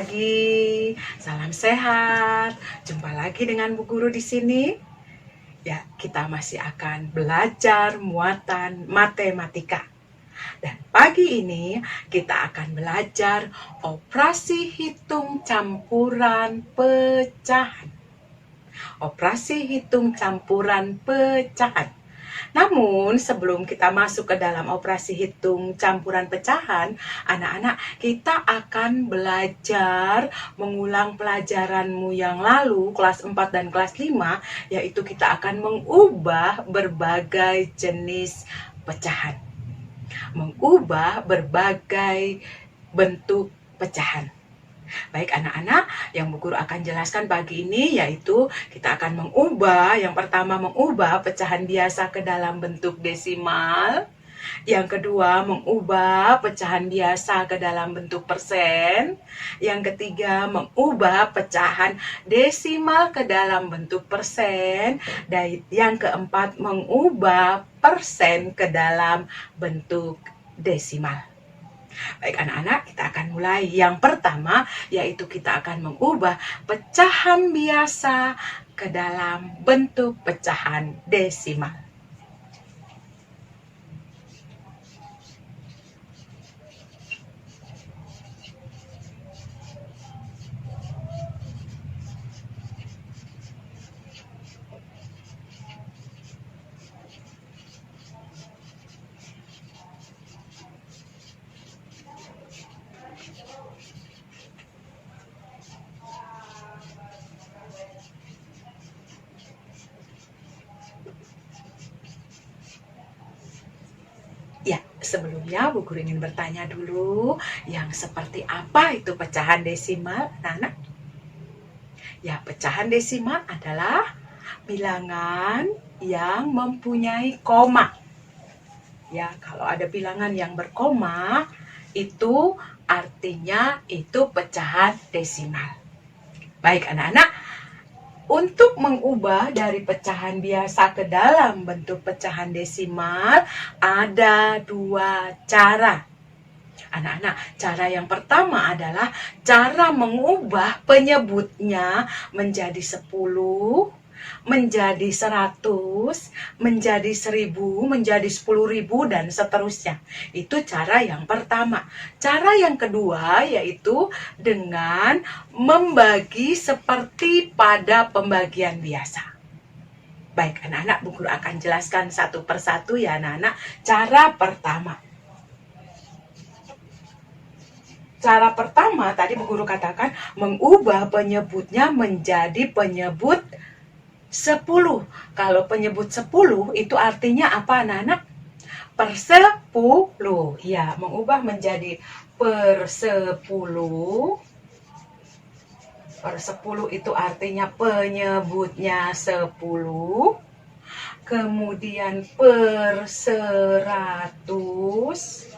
pagi, salam sehat. Jumpa lagi dengan Bu Guru di sini. Ya, kita masih akan belajar muatan matematika. Dan pagi ini kita akan belajar operasi hitung campuran pecahan. Operasi hitung campuran pecahan. Namun, sebelum kita masuk ke dalam operasi hitung campuran pecahan, anak-anak, kita akan belajar mengulang pelajaranmu yang lalu, kelas 4 dan kelas 5, yaitu kita akan mengubah berbagai jenis pecahan. Mengubah berbagai bentuk pecahan. Baik anak-anak, yang Bu Guru akan jelaskan pagi ini yaitu kita akan mengubah, yang pertama mengubah pecahan biasa ke dalam bentuk desimal. Yang kedua mengubah pecahan biasa ke dalam bentuk persen. Yang ketiga mengubah pecahan desimal ke dalam bentuk persen. Dan yang keempat mengubah persen ke dalam bentuk desimal. Baik anak-anak, kita akan mulai. Yang pertama yaitu kita akan mengubah pecahan biasa ke dalam bentuk pecahan desimal. Ya, sebelumnya Bu Guru ingin bertanya dulu, yang seperti apa itu pecahan desimal, anak-anak? Ya, pecahan desimal adalah bilangan yang mempunyai koma. Ya, kalau ada bilangan yang berkoma, itu artinya itu pecahan desimal. Baik anak-anak, untuk mengubah dari pecahan biasa ke dalam bentuk pecahan desimal, ada dua cara. Anak-anak, cara yang pertama adalah cara mengubah penyebutnya menjadi 10, menjadi 100, menjadi 1000, menjadi 10.000, dan seterusnya. Itu cara yang pertama. Cara yang kedua yaitu dengan membagi seperti pada pembagian biasa. Baik anak-anak, Bu Guru akan jelaskan satu persatu ya anak-anak. Cara pertama. Cara pertama tadi Bu Guru katakan mengubah penyebutnya menjadi penyebut 10. Kalau penyebut 10 itu artinya apa anak-anak? Per 10. Ya, mengubah menjadi per 10. Per 10 itu artinya penyebutnya 10. Kemudian per 100.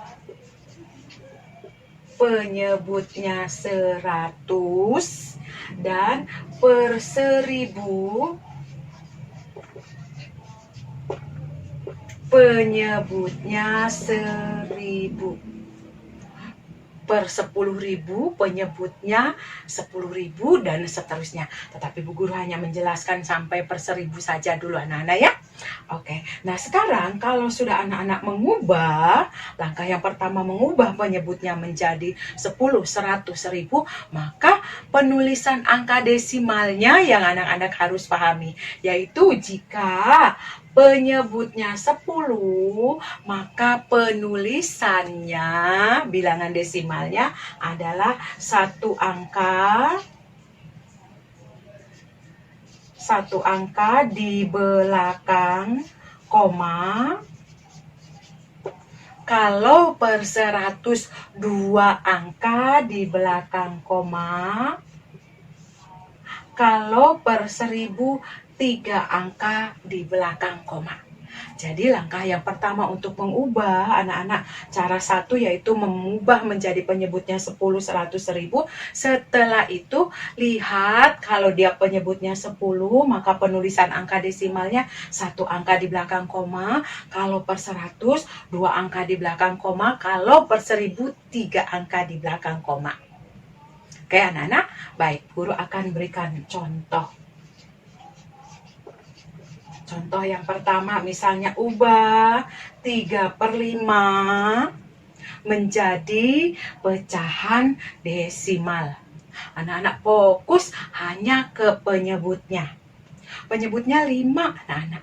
Penyebutnya 100, dan per 1000 penyebutnya 1000. Per 10.000 penyebutnya 10.000 dan seterusnya. Tetapi Bu Guru hanya menjelaskan sampai per 1000 saja dulu anak-anak ya. Oke, nah sekarang kalau sudah anak-anak mengubah, langkah yang pertama mengubah penyebutnya menjadi 10, 100, 1000, maka penulisan angka desimalnya yang anak-anak harus pahami, yaitu jika penyebutnya 10, maka penulisannya, bilangan desimalnya adalah satu angka di belakang koma. Kalau per 100 2 angka di belakang koma. Kalau per 1000 3 angka di belakang koma. Jadi langkah yang pertama untuk mengubah anak-anak, cara satu yaitu mengubah menjadi penyebutnya 10, 100, 1000. Setelah itu lihat kalau dia penyebutnya 10, maka penulisan angka desimalnya satu angka di belakang koma. Kalau per 100 2 angka di belakang koma. Kalau per 1000 3 angka di belakang koma. Oke anak-anak, baik, guru akan berikan contoh. Contoh yang pertama, misalnya ubah 3/5 menjadi pecahan desimal. Anak-anak fokus hanya ke penyebutnya. Penyebutnya 5, anak-anak.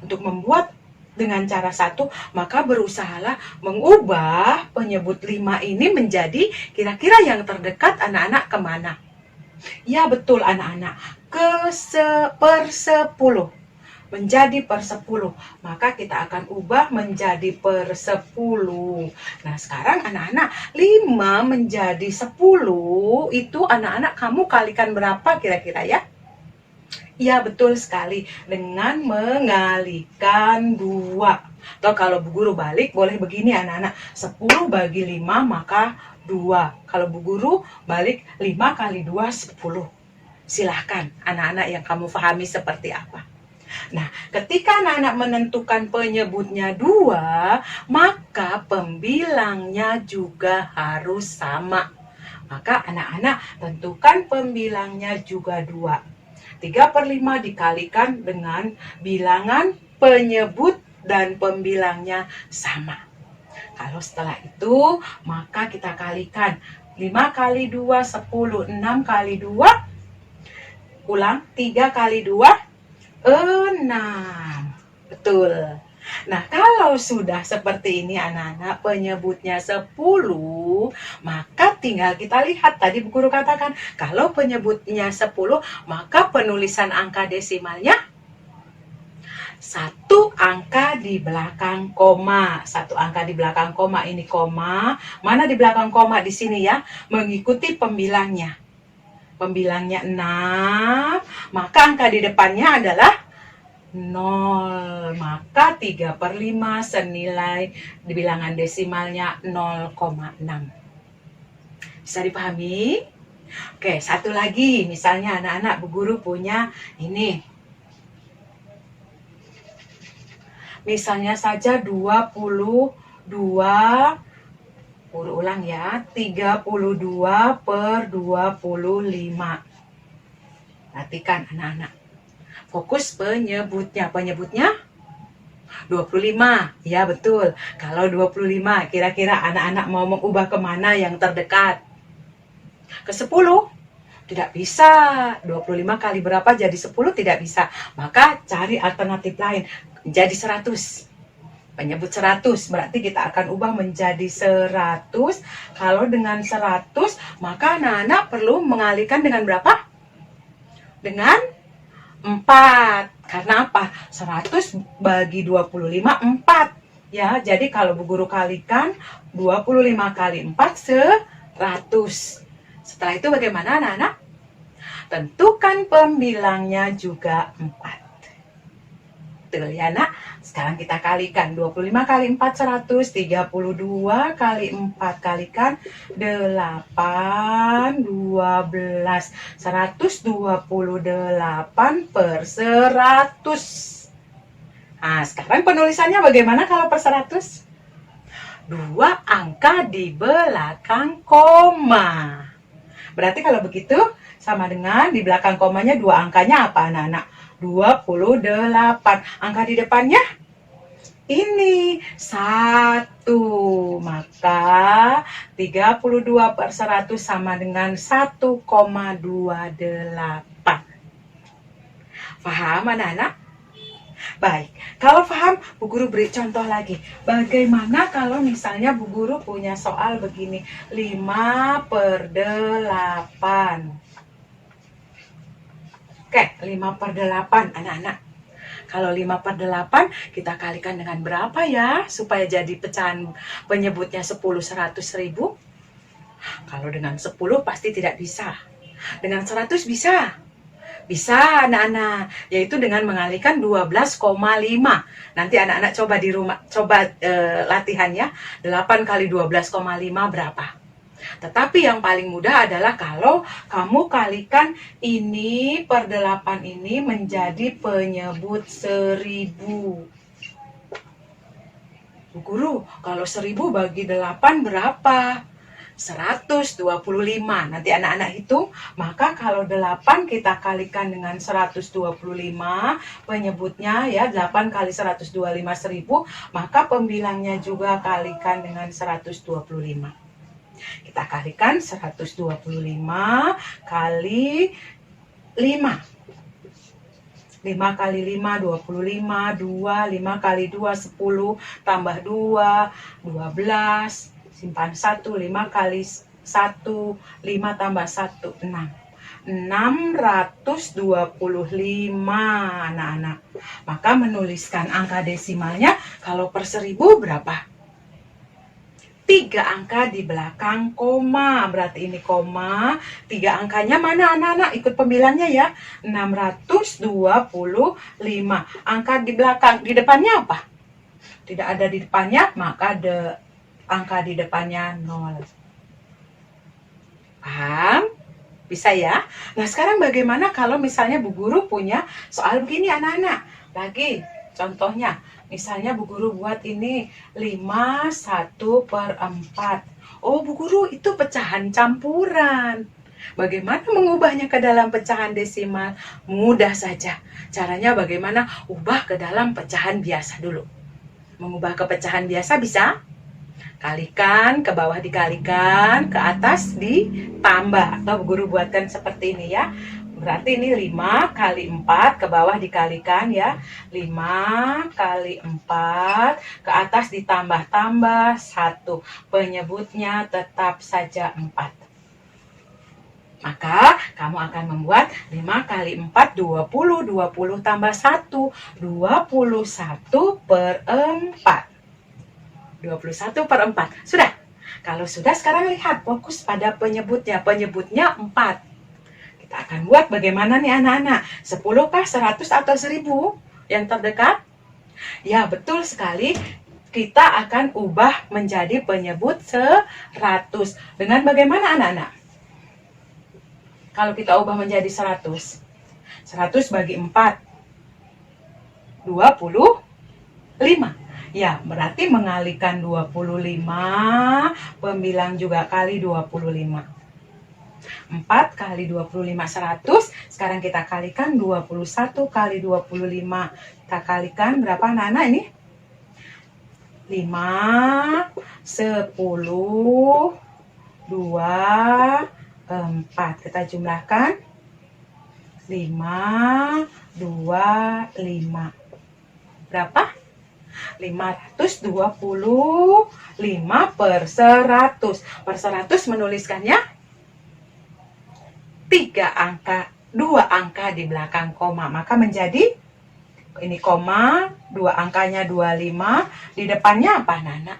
Untuk membuat dengan cara satu, maka berusahalah mengubah penyebut 5 ini menjadi kira-kira yang terdekat anak-anak kemana. Ya betul anak-anak, per 10. Menjadi per 10, maka kita akan ubah menjadi per 10. Nah sekarang anak-anak, 5 menjadi 10 itu anak-anak kamu kalikan berapa kira-kira ya? Ya betul sekali, dengan mengalikan 2. Atau kalau Bu Guru balik boleh begini anak-anak, 10 bagi 5 maka 2. Kalau Bu Guru balik 5 kali 2 10. Silahkan anak-anak yang kamu pahami seperti apa. Nah, ketika anak-anak menentukan penyebutnya 2, maka pembilangnya juga harus sama. Maka anak-anak tentukan pembilangnya juga 2. 3/5 dikalikan dengan bilangan penyebut dan pembilangnya sama. Kalau setelah itu, maka kita kalikan 5 kali 2, 10, 6 kali 2, ulang, 3 kali 2, 6. Betul. Nah, kalau sudah seperti ini anak-anak, penyebutnya 10, maka tinggal kita lihat. Tadi Bu Guru katakan, kalau penyebutnya 10, maka penulisan angka desimalnya 1 angka di belakang koma. 1 angka di belakang koma, ini koma. Mana di belakang koma di sini ya? Mengikuti pembilangnya. Pembilangnya 6, maka angka di depannya adalah 0. Maka 3/5 senilai di bilangan desimalnya 0,6. Bisa dipahami? Oke, satu lagi. Misalnya anak-anak, Bu Guru punya ini. Misalnya saja 22, Guru ulang ya, 32/25. Perhatikan anak-anak. Fokus penyebutnya. Penyebutnya 25. Ya betul. Kalau 25, kira-kira anak-anak mau mengubah kemana yang terdekat? Ke 10? Tidak bisa. 25 kali berapa jadi 10? Tidak bisa. Maka cari alternatif lain. Jadi 100. Penyebut 100, berarti kita akan ubah menjadi 100. Kalau dengan 100, maka anak-anak perlu mengalihkan dengan berapa? Dengan 4. Karena apa? 100 bagi 25, 4. Ya, jadi kalau Bu Guru kalikan 25 kali 4, 100. Setelah itu bagaimana anak-anak? Tentukan pembilangnya juga 4. Betul ya nak? Sekarang kita kalikan 25 kali 4 100, 32 kali 4 kalikan 8, 12, 128 per 100. Nah sekarang penulisannya bagaimana kalau per 100? 2 angka di belakang koma. Berarti kalau begitu sama dengan di belakang komanya 2 angkanya apa anak-anak? 28. Angka di depannya ini 1. Maka 32 per 100 sama dengan 1,28. Paham anak-anak? Baik, kalau paham Bu Guru beri contoh lagi. Bagaimana kalau misalnya Bu Guru punya soal begini, 5/8. Oke, 5/8 anak-anak. Kalau 5/8 kita kalikan dengan berapa ya supaya jadi pecahan penyebutnya 10, 100, 1000? Kalau dengan 10 pasti tidak bisa. Dengan 100 bisa. Bisa anak-anak, yaitu dengan mengalihkan 12,5. Nanti anak-anak coba di rumah, coba latihan ya. 8 kali 12,5 berapa? Tetapi yang paling mudah adalah kalau kamu kalikan ini per 8 ini menjadi penyebut 1000. Bu Guru, kalau 1000 bagi 8 berapa? 125. Nanti anak-anak hitung, maka kalau 8 kita kalikan dengan 125, penyebutnya ya 8 kali 125 1000, maka pembilangnya juga kalikan dengan 125. Kita kalikan 125 kali 5. 5 kali 5, 25, 2, 5 kali 2, 10, tambah 2, 12, simpan 1, 5 kali 1, 5 tambah 1, 6. 625 anak-anak. Maka menuliskan angka desimalnya kalau per 1000 berapa? 3 angka di belakang koma, berarti ini koma. 3 angkanya mana anak-anak? Ikut pembilangnya ya. 625. Angka di belakang, di depannya apa? Tidak ada di depannya, maka angka di depannya 0. Paham? Bisa ya? Nah sekarang bagaimana kalau misalnya Bu Guru punya soal begini anak-anak? Lagi contohnya. Misalnya Bu Guru buat ini 5/1/4. Oh Bu Guru itu pecahan campuran. Bagaimana mengubahnya ke dalam pecahan desimal? Mudah saja. Caranya bagaimana? Ubah ke dalam pecahan biasa dulu. Mengubah ke pecahan biasa bisa? Kalikan, ke bawah dikalikan, ke atas ditambah. Atau Bu Guru buatkan seperti ini ya. Berarti ini 5 kali 4, ke bawah dikalikan ya. 5 kali 4, ke atas ditambah-tambah 1. Penyebutnya tetap saja 4. Maka kamu akan membuat 5 kali 4, 20. 20 tambah 1, 21/4. 21/4. Sudah? Kalau sudah, sekarang lihat, fokus pada penyebutnya. Penyebutnya 4. Kita akan buat bagaimana nih anak-anak? 10 kah, 100 atau 1000 yang terdekat? Ya, betul sekali. Kita akan ubah menjadi penyebut 100. Dengan bagaimana anak-anak? Kalau kita ubah menjadi 100. 100 bagi 4. 25. Ya, berarti mengalikan 25, pembilang juga kali 25. 4 kali 25, 100. Sekarang kita kalikan 21 kali 25. Kita kalikan berapa anak-anak ini? 5, 10, 2, 4. Kita jumlahkan. 5, 2, 5. Berapa? 525 per 100. Per 100 menuliskannya 3 angka, 2 angka di belakang koma, maka menjadi ini koma, 2 angkanya 25, di depannya apa Nana?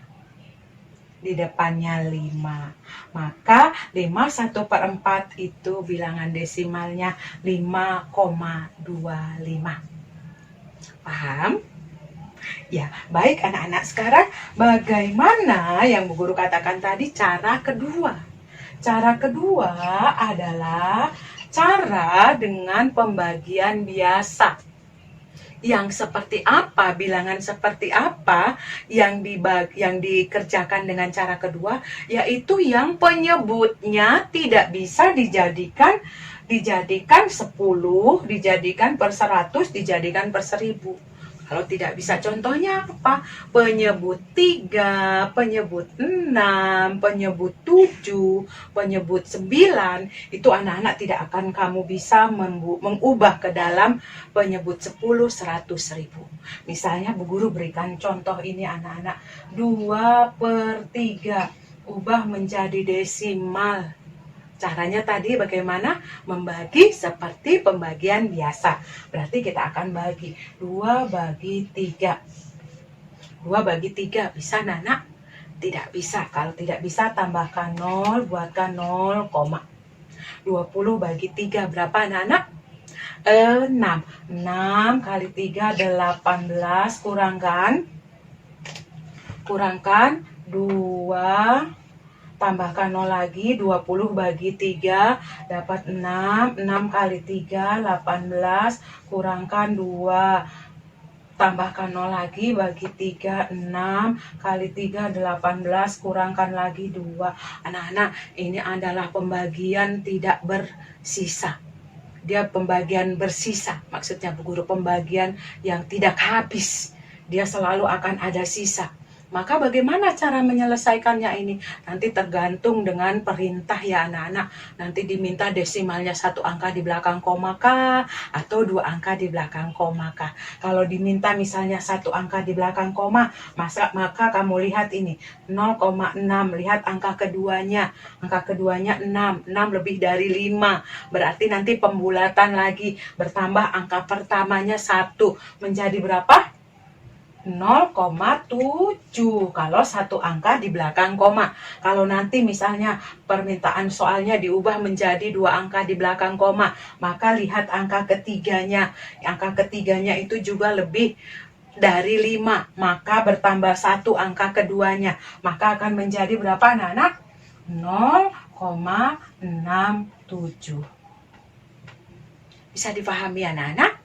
Di depannya 5. Maka 5/1/4 itu bilangan desimalnya 5,25. Paham? Ya, baik anak-anak. Sekarang bagaimana yang Bu Guru katakan tadi cara kedua? Cara kedua adalah cara dengan pembagian biasa. Yang seperti apa, bilangan seperti apa yang dikerjakan dengan cara kedua, yaitu yang penyebutnya tidak bisa dijadikan 10, dijadikan per 100, dijadikan per 1000. Kalau tidak bisa, contohnya apa? Penyebut 3, penyebut 6, penyebut 7, penyebut 9, itu anak-anak tidak akan kamu bisa mengubah ke dalam penyebut 10, 100, 1000. Misalnya Bu Guru berikan contoh ini anak-anak, 2/3, ubah menjadi desimal. Caranya tadi bagaimana? Membagi seperti pembagian biasa. Berarti kita akan bagi 2 bagi 3. 2 bagi 3 bisa Nana? Tidak bisa. Kalau tidak bisa tambahkan 0, buatkan 0, 20 bagi 3 berapa anak-anak? 6. 6 kali 3 18, kurangkan 2, tambahkan 0 lagi, 20 bagi 3 dapat 6. 6 kali 3 18, kurangkan 2, tambahkan 0 lagi, bagi 3, 6, kali 3, 18, kurangkan lagi 2. Anak-anak, ini adalah pembagian tidak bersisa. Dia pembagian bersisa, maksudnya Bu Guru pembagian yang tidak habis. Dia selalu akan ada sisa. Maka bagaimana cara menyelesaikannya ini? Nanti tergantung dengan perintah ya anak-anak. Nanti diminta desimalnya 1 angka di belakang koma kah, atau 2 angka di belakang koma kah. Kalau diminta misalnya 1 angka di belakang koma, maka kamu lihat ini 0,6. Lihat angka keduanya. Angka keduanya 6. 6 lebih dari 5. Berarti nanti pembulatan lagi. Bertambah angka pertamanya 1. Menjadi berapa? 0,7 kalau 1 angka di belakang koma. Kalau nanti misalnya permintaan soalnya diubah menjadi 2 angka di belakang koma, maka lihat angka ketiganya. Angka ketiganya itu juga lebih dari 5, maka bertambah 1 angka keduanya. Maka akan menjadi berapa anak-anak? 0,67. Bisa dipahami anak-anak?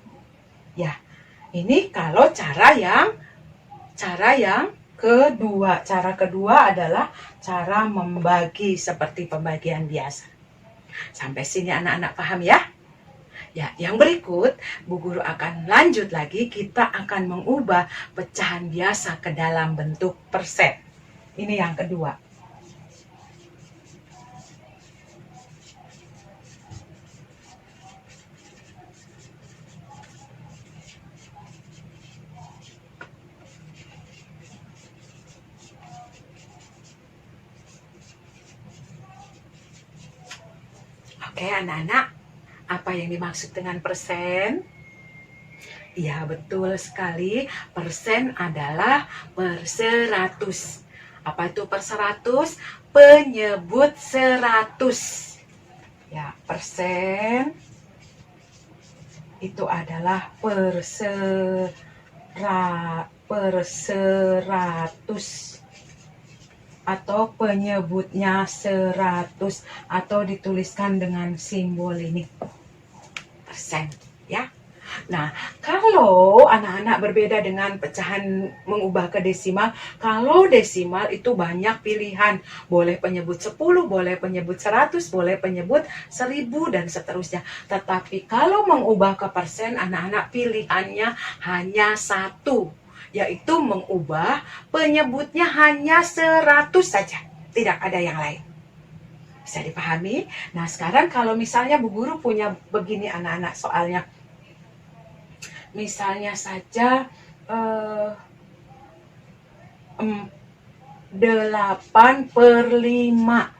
Ya, ini kalau cara yang kedua. Cara kedua adalah cara membagi seperti pembagian biasa. Sampai sini anak-anak paham ya? Ya, yang berikut Bu Guru akan lanjut lagi. Kita akan mengubah pecahan biasa ke dalam bentuk persen. Ini yang kedua. Oke anak-anak, apa yang dimaksud dengan persen? Ya betul sekali, persen adalah per 100. Apa itu per 100? Penyebut 100. Ya, persen itu adalah per 100. Atau penyebutnya 100, atau dituliskan dengan simbol ini persen ya. Nah, kalau anak-anak berbeda dengan pecahan mengubah ke desimal, kalau desimal itu banyak pilihan, boleh penyebut 10, boleh penyebut 100, boleh penyebut 1000 dan seterusnya. Tetapi kalau mengubah ke persen, anak-anak pilihannya hanya satu, yaitu mengubah penyebutnya hanya 100 saja, tidak ada yang lain. Bisa dipahami? Nah, sekarang kalau misalnya Bu Guru punya begini anak-anak soalnya. Misalnya saja 8/5.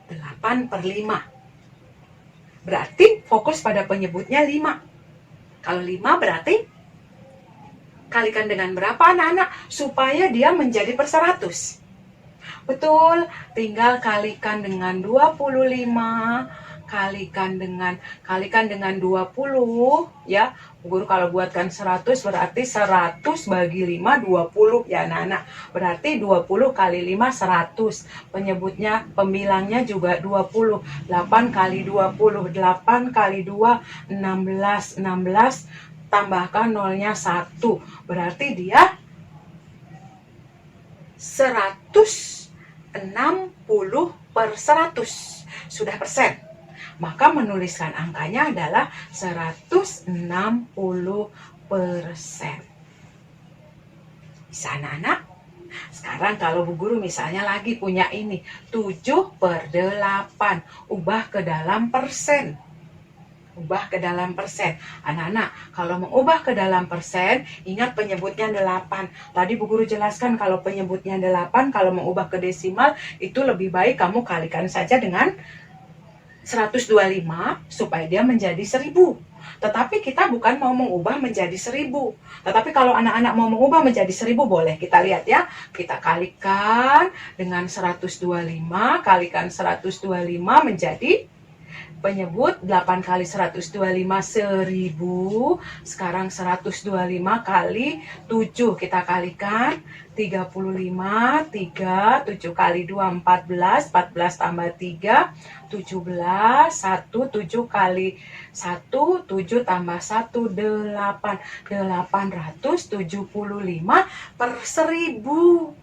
8/5. Berarti fokus pada penyebutnya 5. Kalau 5 berarti kalikan dengan berapa anak-anak supaya dia menjadi per 100? Betul, tinggal kalikan dengan 25, kalikan dengan 20 ya. Guru kalau buatkan 100 berarti 100 bagi 5 20 ya anak-anak. Berarti 20 kali 5 100. Penyebutnya pembilangnya juga 20. 8 kali 20, 8 kali 2 16, 16 tambahkan nolnya 1. Berarti dia 160 per 100. Sudah persen. Maka menuliskan angkanya adalah 160%. Bisa anak-anak? Sekarang kalau Bu Guru misalnya lagi punya ini 7/8. Ubah ke dalam persen. Ubah ke dalam persen. Anak-anak, kalau mengubah ke dalam persen, ingat penyebutnya 8. Tadi Bu Guru jelaskan kalau penyebutnya 8, kalau mengubah ke desimal, itu lebih baik kamu kalikan saja dengan 125 supaya dia menjadi 1000. Tetapi kita bukan mau mengubah menjadi 1000. Tetapi kalau anak-anak mau mengubah menjadi 1000 boleh. Kita lihat ya. Kita kalikan dengan 125, kalikan 125 menjadi penyebut 8 kali 125 1000. Sekarang 125 kali 7 kita kalikan 35, 3, 7 kali 2 14, 14 tambah 3 17, 1, 7 kali 1 7 tambah 1 8, 875 per 1000.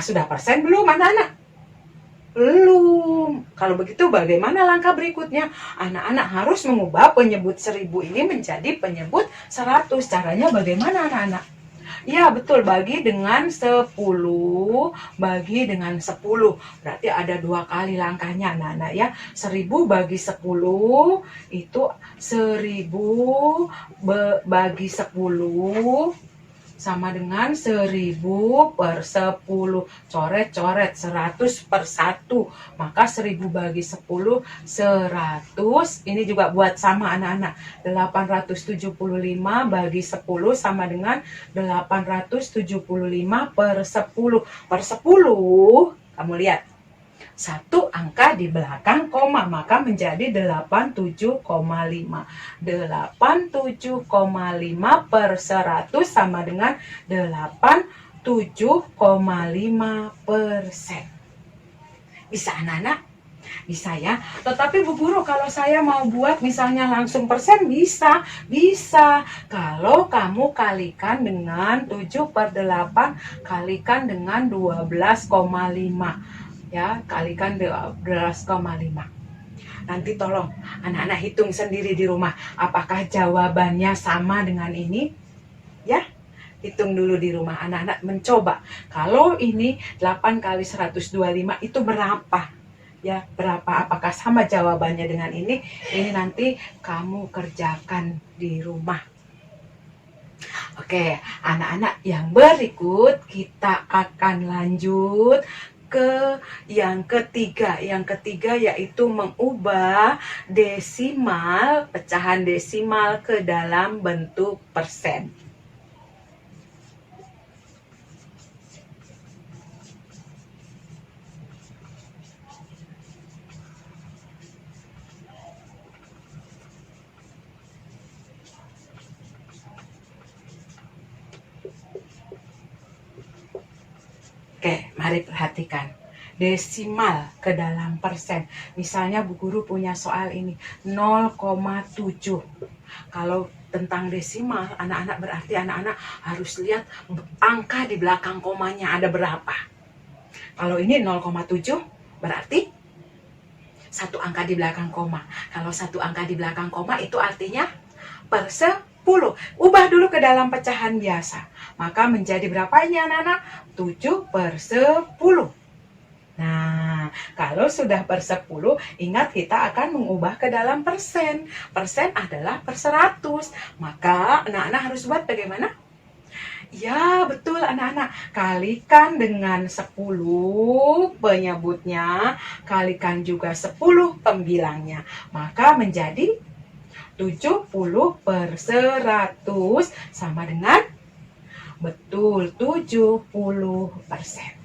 Sudah persen belum anak-anak? Belum. Kalau begitu bagaimana langkah berikutnya? Anak-anak harus mengubah penyebut 1000 ini menjadi penyebut 100. Caranya bagaimana anak-anak? Ya betul, bagi dengan 10, bagi dengan 10. Berarti ada 2 kali langkahnya anak-anak ya. 1000 bagi 10 itu 1000 bagi 10 sama dengan 1000 per 10. Coret-coret 100 per 1. Maka 1000 bagi 10, 100. Ini juga buat sama anak-anak. 875 bagi 10 sama dengan 875 per 10. Per 10, kamu lihat. Satu angka di belakang koma, maka menjadi 87,5. 87,5 per 100 sama dengan 87,5%. Bisa anak-anak? Bisa ya. Tetapi Bu Guru, kalau saya mau buat misalnya langsung persen, bisa. Bisa. Kalau kamu kalikan dengan 7 per 8, kalikan dengan 12,5. Ya, kalikan 12,5. Nanti tolong anak-anak hitung sendiri di rumah. Apakah jawabannya sama dengan ini? Ya, hitung dulu di rumah. Anak-anak mencoba. Kalau ini 8 kali 125 itu berapa? Ya, berapa? Apakah sama jawabannya dengan ini? Ini nanti kamu kerjakan di rumah. Oke, anak-anak, yang berikut kita akan lanjut ke yang ketiga. Yang ketiga yaitu mengubah desimal, pecahan desimal ke dalam bentuk persen. Oke, mari perhatikan. Desimal ke dalam persen. Misalnya Bu Guru punya soal ini, 0,7. Kalau tentang desimal, anak-anak berarti anak-anak harus lihat angka di belakang komanya ada berapa. Kalau ini 0,7 berarti satu angka di belakang koma. Kalau satu angka di belakang koma itu artinya per 10. Ubah dulu ke dalam pecahan biasa. Maka menjadi berapa ini anak-anak? 7 per 10. Nah, kalau sudah per 10, ingat kita akan mengubah ke dalam persen. Persen adalah per 100. Maka anak-anak harus buat bagaimana? Ya, betul anak-anak. Kalikan dengan 10 penyebutnya, kalikan juga 10 pembilangnya. Maka menjadi 70 per 100 sama dengan, betul, 70%.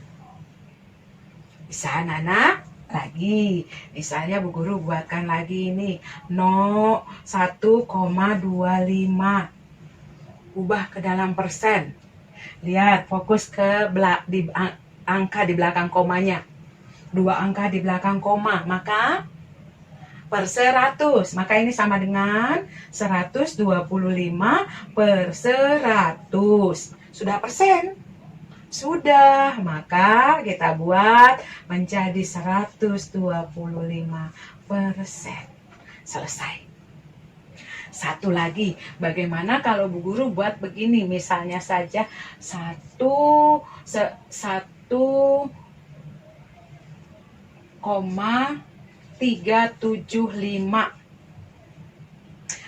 Bisa anak-anak? Lagi, misalnya Bu Guru buatkan lagi ini 1,25. Ubah ke dalam persen. Lihat, fokus ke angka di belakang komanya. 2 angka di belakang koma, maka per 100. Maka ini sama dengan 125 per 100. Sudah persen? Sudah. Maka kita buat menjadi 125%. Selesai. Satu lagi, bagaimana kalau Bu Guru buat begini, misalnya saja 1,375.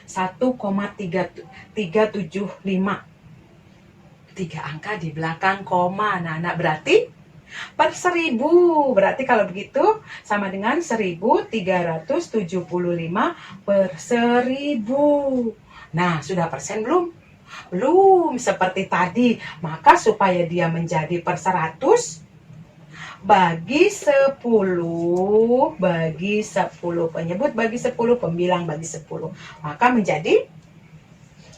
1,375. 3 angka di belakang koma. Nah, berarti per 1000. Berarti kalau begitu sama dengan 1375 per 1000. Nah, sudah persen belum? Belum, seperti tadi. Maka supaya dia menjadi per 100, bagi 10, bagi 10. Penyebut bagi 10, pembilang bagi 10. Maka menjadi,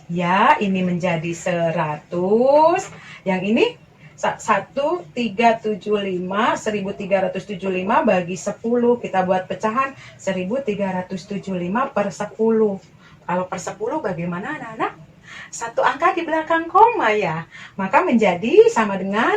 ya ini menjadi 100. Yang ini 1375 bagi 10. Kita buat pecahan 1375 per 10. Kalau per 10 bagaimana anak-anak? Satu angka di belakang koma ya. Maka menjadi sama dengan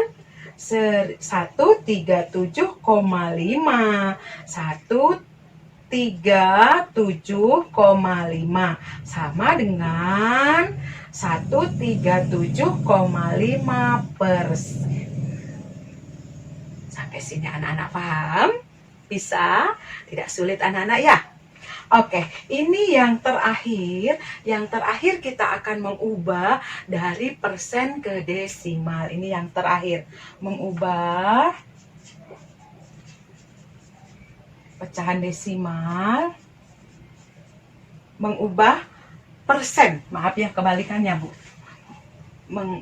137,5. 137,5 sama dengan 137,5%. Sampai sini anak-anak paham? Bisa? Tidak sulit anak-anak ya? Oke, ini yang terakhir. Yang terakhir kita akan mengubah dari persen ke desimal. Ini yang terakhir. Mengubah pecahan desimal. Mengubah persen. Maaf ya, kebalikannya Bu.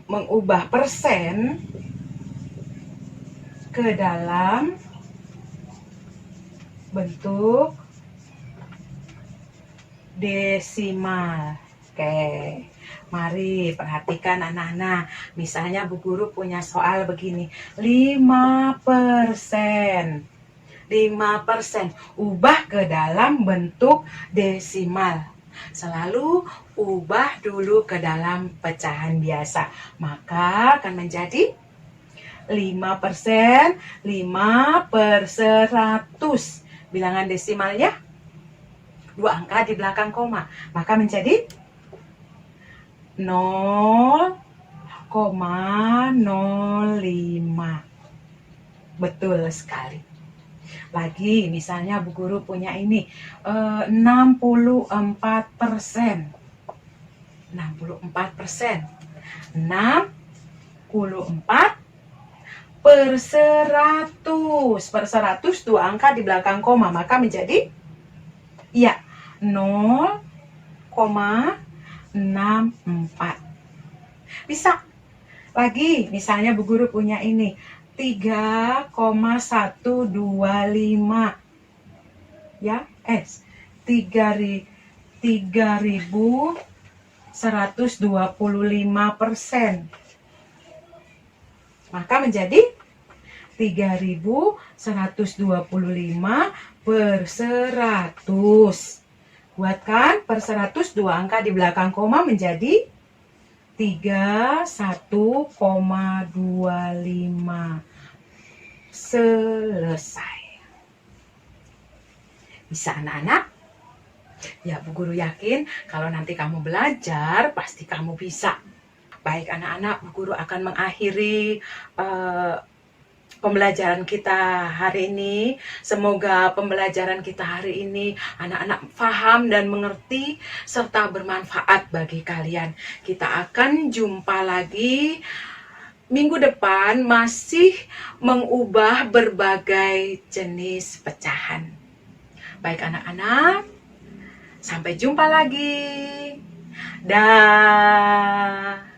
Mengubah persen ke dalam bentuk desimal. Oke, mari perhatikan anak-anak. Misalnya Bu Guru punya soal begini. 5%. 5%. Ubah ke dalam bentuk desimal. Selalu ubah dulu ke dalam pecahan biasa. Maka akan menjadi 5%, 5 per 100. Bilangan desimalnya 2 angka di belakang koma. Maka menjadi 0,05. Betul sekali. Lagi, misalnya Bu Guru punya ini 64%. 64%. 64 per 100. Per 100 2 angka di belakang koma. Maka menjadi, ya, 0,64. Bisa. Lagi, misalnya Bu Guru punya ini 3,125. Ya, 3.125%. Maka menjadi 3.125 per 100. Buatkan per 100 2 angka di belakang koma menjadi 31,25. Selesai. Bisa anak-anak? Ya, Bu Guru yakin kalau nanti kamu belajar pasti kamu bisa. Baik anak-anak, Bu Guru akan mengakhiri pembelajaran kita hari ini. Semoga pembelajaran kita hari ini anak-anak paham dan mengerti serta bermanfaat bagi kalian. Kita akan jumpa lagi minggu depan, masih mengubah berbagai jenis pecahan. Baik anak-anak, sampai jumpa lagi. Dah.